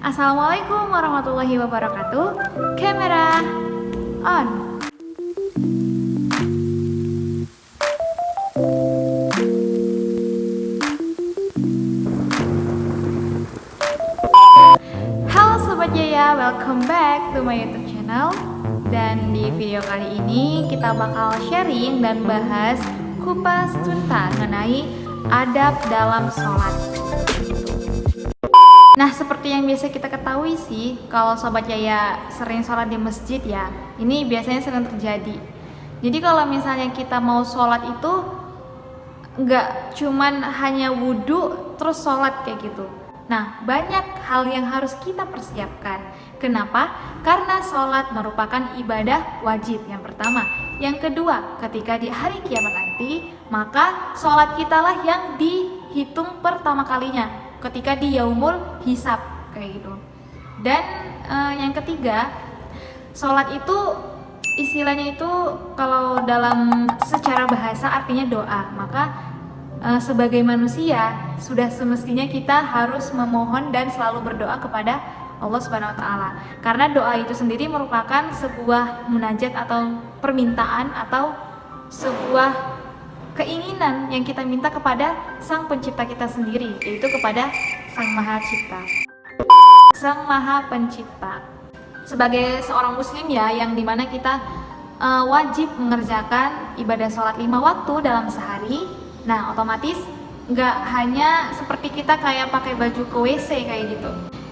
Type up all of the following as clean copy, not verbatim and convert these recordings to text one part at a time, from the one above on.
Assalamualaikum warahmatullahi wabarakatuh. Kamera on. Halo Sobat Jaya, welcome back to my YouTube channel. Dan di video kali ini kita bakal sharing dan bahas kupas tuntas mengenai adab dalam sholat. Nah, seperti yang biasa kita ketahui sih, kalau Sobat Jaya sering sholat di masjid ya, ini biasanya sering terjadi. Jadi kalau misalnya kita mau sholat itu nggak cuman hanya wudhu terus sholat kayak gitu. Nah, banyak hal yang harus kita persiapkan. Kenapa? Karena sholat merupakan ibadah wajib yang pertama. Yang kedua, ketika di hari kiamat nanti, maka sholat kita lah yang dihitung pertama kalinya ketika di yaumul hisab kayak gitu. Dan yang ketiga, sholat itu istilahnya itu kalau dalam secara bahasa artinya doa. Maka sebagai manusia sudah semestinya kita harus memohon dan selalu berdoa kepada Allah Subhanahu wa taala. Karena doa itu sendiri merupakan sebuah munajat atau permintaan atau sebuah keinginan yang kita minta kepada Sang Pencipta kita sendiri, yaitu kepada Sang Maha Cipta, Sang Maha Pencipta. Sebagai seorang muslim ya, yang dimana kita wajib mengerjakan ibadah sholat 5 waktu dalam sehari. Nah, otomatis nggak hanya seperti kita kayak pakai baju ke WC kayak gitu.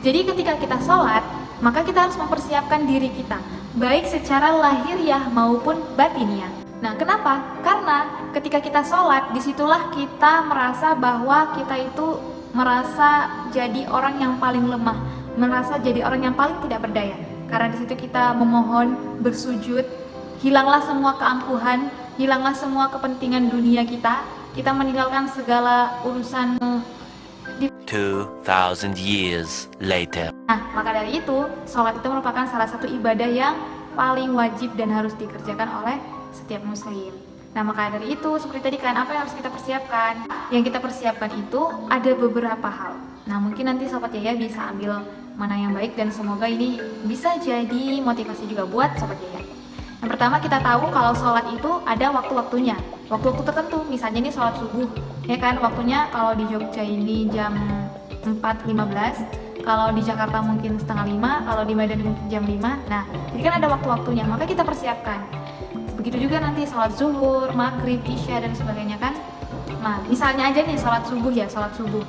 Jadi ketika kita sholat, maka kita harus mempersiapkan diri kita, baik secara lahiriah maupun batiniah. Nah, kenapa? Karena ketika kita sholat, disitulah kita merasa bahwa kita itu merasa jadi orang yang paling lemah, merasa jadi orang yang paling tidak berdaya. Karena disitu kita memohon, bersujud, hilanglah semua keangkuhan, hilanglah semua kepentingan dunia kita meninggalkan segala urusan 2000 years later. Nah, maka dari itu, sholat itu merupakan salah satu ibadah yang paling wajib dan harus dikerjakan oleh setiap muslim. Nah, maka dari itu, seperti tadi kan, apa yang harus kita persiapkan? Yang kita persiapkan itu ada beberapa hal. Nah, mungkin nanti Sobat Jaya bisa ambil mana yang baik dan semoga ini bisa jadi motivasi juga buat Sobat Jaya. Yang pertama, kita tahu kalau sholat itu ada waktu-waktunya, waktu-waktu tertentu. Misalnya ini sholat subuh, ya kan, waktunya kalau di Jogja ini jam 4.15, kalau di Jakarta mungkin setengah 5, kalau di Medan mungkin jam 5. Nah, jadi kan ada waktu-waktunya, maka kita persiapkan. Begitu juga nanti sholat zuhur, maghrib, isya, dan sebagainya kan. Nah, misalnya aja nih sholat subuh ya, sholat subuh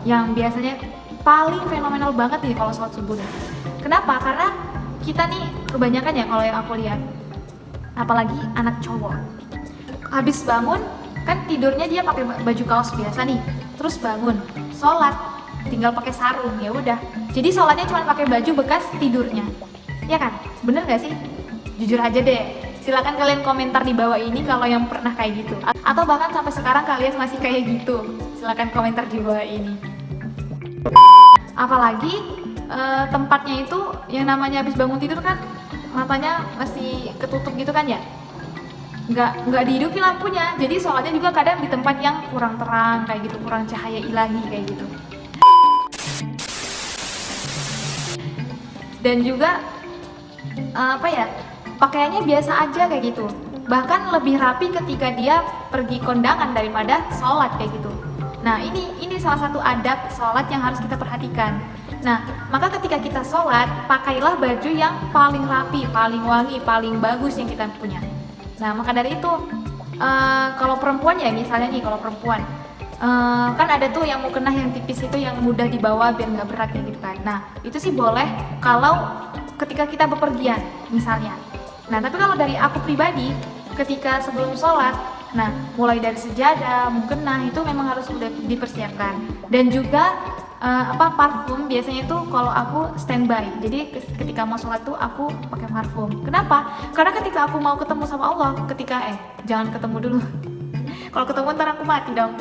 yang biasanya paling fenomenal banget nih kalau sholat subuh nih. Kenapa? Karena kita nih kebanyakan ya kalau yang aku lihat, apalagi anak cowok, habis bangun kan tidurnya dia pakai baju kaos biasa nih, terus bangun sholat tinggal pakai sarung, ya udah, jadi sholatnya cuma pakai baju bekas tidurnya, ya kan? Bener gak sih? Jujur aja deh, silakan kalian komentar di bawah ini kalau yang pernah kayak gitu, atau bahkan sampai sekarang kalian masih kayak gitu. Silakan komentar di bawah ini. Apalagi tempatnya itu yang namanya habis bangun tidur kan matanya masih ketutup gitu kan ya, nggak dihidupin lampunya, jadi sholatnya juga kadang di tempat yang kurang terang kayak gitu, kurang cahaya ilahi kayak gitu. Dan juga pakaiannya biasa aja kayak gitu, bahkan lebih rapi ketika dia pergi kondangan daripada sholat kayak gitu. Nah, ini salah satu adab sholat yang harus kita perhatikan. Nah, maka ketika kita sholat, pakailah baju yang paling rapi, paling wangi, paling bagus yang kita punya. Nah, maka dari itu, kalau perempuan ya, misalnya nih, kalau perempuan, kan ada tuh yang mukena yang tipis itu yang mudah dibawa biar nggak berat kayak gitu kan. Nah, itu sih boleh kalau ketika kita bepergian, misalnya. Nah, tapi kalau dari aku pribadi, ketika sebelum sholat, nah, mulai dari sejadah, mukena itu memang harus sudah dipersiapkan. Dan juga parfum biasanya tuh kalau aku standby. Jadi ketika mau sholat tuh aku pakai parfum. Kenapa? Karena ketika aku mau ketemu sama Allah, jangan ketemu dulu. Kalau ketemu ntar aku mati dong.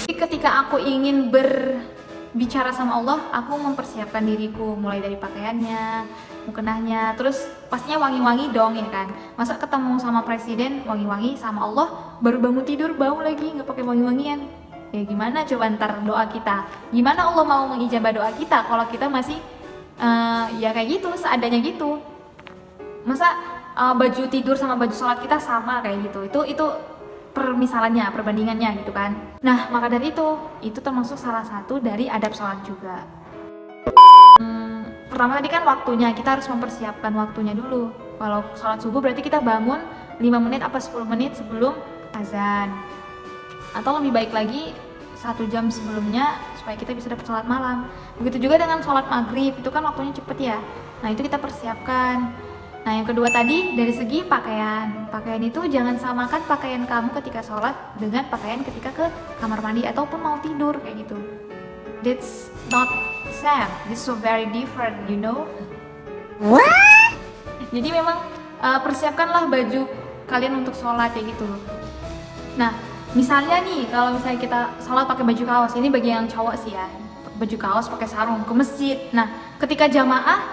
Jadi ketika aku ingin berbicara sama Allah, aku mempersiapkan diriku mulai dari pakaiannya, mukenahnya, terus pastinya wangi-wangi dong ya kan. Masa ketemu sama presiden wangi-wangi, sama Allah baru bangun tidur bau lagi nggak pakai wangi-wangian, Ya gimana coba ntar doa kita? Gimana Allah mau mengijabah doa kita kalau kita masih ya kayak gitu, seadanya gitu? Masa baju tidur sama baju sholat kita sama kayak gitu? Itu permisalannya, perbandingannya gitu kan. Nah, maka dari itu termasuk salah satu dari adab sholat juga. Pertama tadi kan waktunya, kita harus mempersiapkan waktunya dulu. Kalau sholat subuh berarti kita bangun 5 menit apa 10 menit sebelum azan. Atau lebih baik lagi 1 jam sebelumnya supaya kita bisa dapat sholat malam. Begitu juga dengan sholat maghrib, itu kan waktunya cepet ya. Nah itu kita persiapkan. Nah yang kedua tadi dari segi pakaian. Pakaian itu jangan samakan pakaian kamu ketika sholat dengan pakaian ketika ke kamar mandi ataupun mau tidur kayak gitu. That's not same, it's so very different, you know. What? Jadi memang persiapkanlah baju kalian untuk sholat kayak gitu. Nah misalnya nih, kalau misalnya kita sholat pakai baju kaos, ini bagi yang cowok sih ya, baju kaos pakai sarung ke masjid. Nah, ketika jamaah,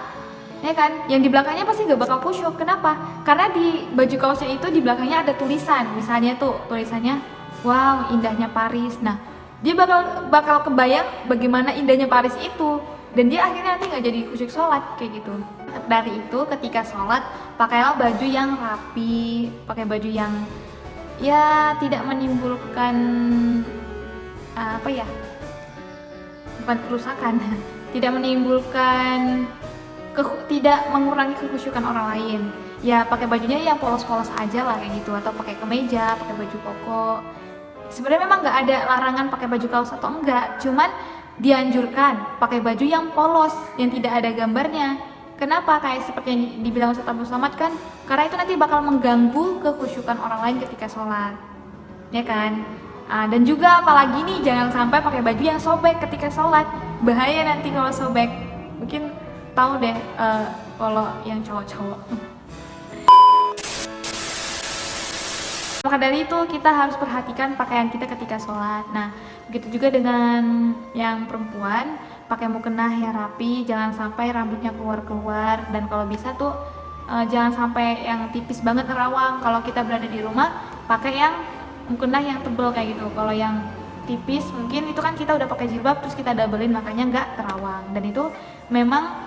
ya kan, yang di belakangnya pasti gak bakal khusyuk. Kenapa? Karena di baju kaosnya itu di belakangnya ada tulisan, misalnya tuh tulisannya, wow indahnya Paris. Nah, dia bakal kebayang bagaimana indahnya Paris itu, dan dia akhirnya nanti nggak jadi khusyuk sholat kayak gitu. Dari itu, ketika sholat, pakailah baju yang rapi, pakai baju yang ya tidak menimbulkan bukan kerusakan, tidak menimbulkan tidak mengurangi kekhusyukan orang lain. Ya pakai bajunya yang polos-polos aja lah kayak gitu, atau pakai kemeja, pakai baju koko. Sebenarnya memang nggak ada larangan pakai baju kaos atau enggak, cuman dianjurkan pakai baju yang polos, yang tidak ada gambarnya. Kenapa? Kayak seperti yang dibilang Ustaz Abdul Somad kan, karena itu nanti bakal mengganggu kekhusyukan orang lain ketika sholat, ya kan? Dan juga apalagi nih, jangan sampai pakai baju yang sobek ketika sholat, bahaya nanti kalau sobek. Mungkin tahu deh kalau yang cowok-cowok. Maka dari itu kita harus perhatikan pakaian kita ketika sholat. Nah, begitu juga dengan yang perempuan, pakai mukena yang rapi, jangan sampai rambutnya keluar-keluar, dan kalau bisa tuh jangan sampai yang tipis banget nerawang. Kalau kita berada di rumah, pakai yang mukena yang tebal kayak gitu. Kalau yang tipis mungkin itu kan kita udah pakai jilbab terus kita doublein, makanya nggak terawang. Dan itu memang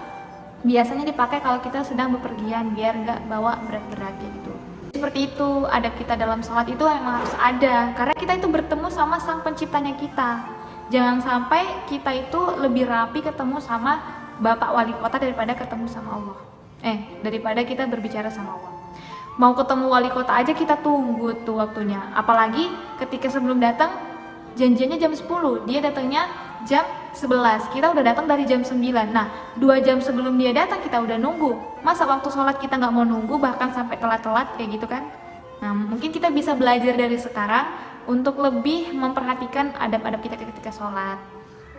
biasanya dipakai kalau kita sedang bepergian biar nggak bawa berat-berat kayak gitu. Seperti itu, adab kita dalam sholat itu memang harus ada, karena kita itu bertemu sama sang penciptanya kita. Jangan sampai kita itu lebih rapi ketemu sama Bapak Wali Kota daripada ketemu sama Allah. Daripada kita berbicara sama Allah. Mau ketemu Wali Kota aja kita tunggu tuh waktunya. Apalagi ketika sebelum datang, janjiannya jam 10, dia datangnya jam 11, kita udah datang dari jam 9. Nah, 2 jam sebelum dia datang kita udah nunggu. Masa waktu sholat kita nggak mau nunggu, bahkan sampai telat-telat kayak gitu kan? Nah, mungkin kita bisa belajar dari sekarang untuk lebih memperhatikan adab-adab kita ketika sholat.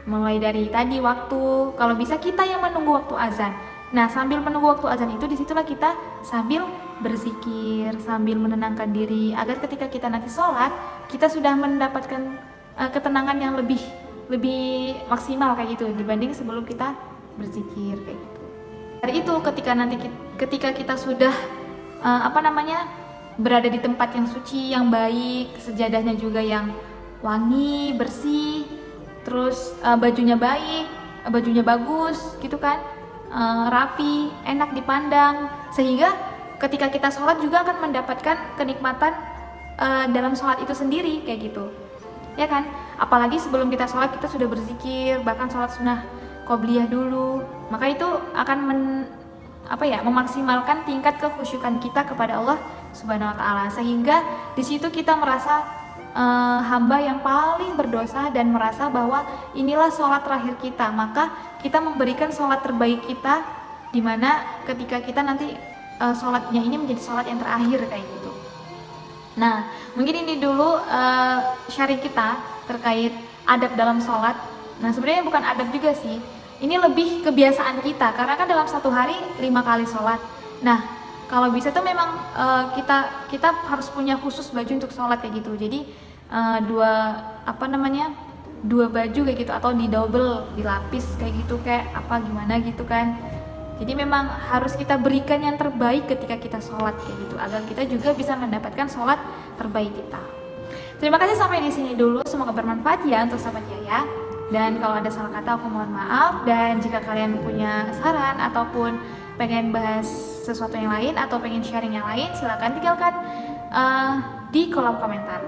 Mulai dari tadi waktu, kalau bisa kita yang menunggu waktu azan. Nah, sambil menunggu waktu azan itu, disitulah kita sambil berzikir, sambil menenangkan diri, agar ketika kita nanti sholat, kita sudah mendapatkan ketenangan yang lebih maksimal kayak gitu dibanding sebelum kita berzikir kayak gitu. Dari itu ketika kita sudah berada di tempat yang suci, yang baik, sejadahnya juga yang wangi, bersih, terus bajunya baik, bajunya bagus gitu kan, rapi, enak dipandang, sehingga ketika kita sholat juga akan mendapatkan kenikmatan dalam sholat itu sendiri kayak gitu, ya kan? Apalagi sebelum kita sholat kita sudah berzikir, bahkan sholat sunnah qobliyah dulu, maka itu akan memaksimalkan tingkat kekhusyukan kita kepada Allah Subhanahu wa Ta'ala, sehingga di situ kita merasa hamba yang paling berdosa dan merasa bahwa inilah sholat terakhir kita, maka kita memberikan sholat terbaik kita, dimana ketika kita nanti sholatnya ini menjadi sholat yang terakhir kayak gitu. Nah, mungkin ini dulu sharing kita terkait adab dalam sholat. Nah, sebenarnya bukan adab juga sih, ini lebih kebiasaan kita, karena kan dalam satu hari 5 kali sholat. Nah, kalau bisa tuh memang kita harus punya khusus baju untuk sholat kayak gitu. Jadi dua baju kayak gitu, atau di double, dilapis kayak gitu, kayak apa gimana gitu kan. Jadi memang harus kita berikan yang terbaik ketika kita sholat kayak gitu, agar kita juga bisa mendapatkan sholat terbaik kita. Terima kasih sampai di sini dulu. Semoga bermanfaat ya untuk sahabat Yaya. Dan kalau ada salah kata aku mohon maaf. Dan jika kalian punya saran ataupun pengen bahas sesuatu yang lain atau pengen sharing yang lain, silakan tinggalkan di kolom komentar.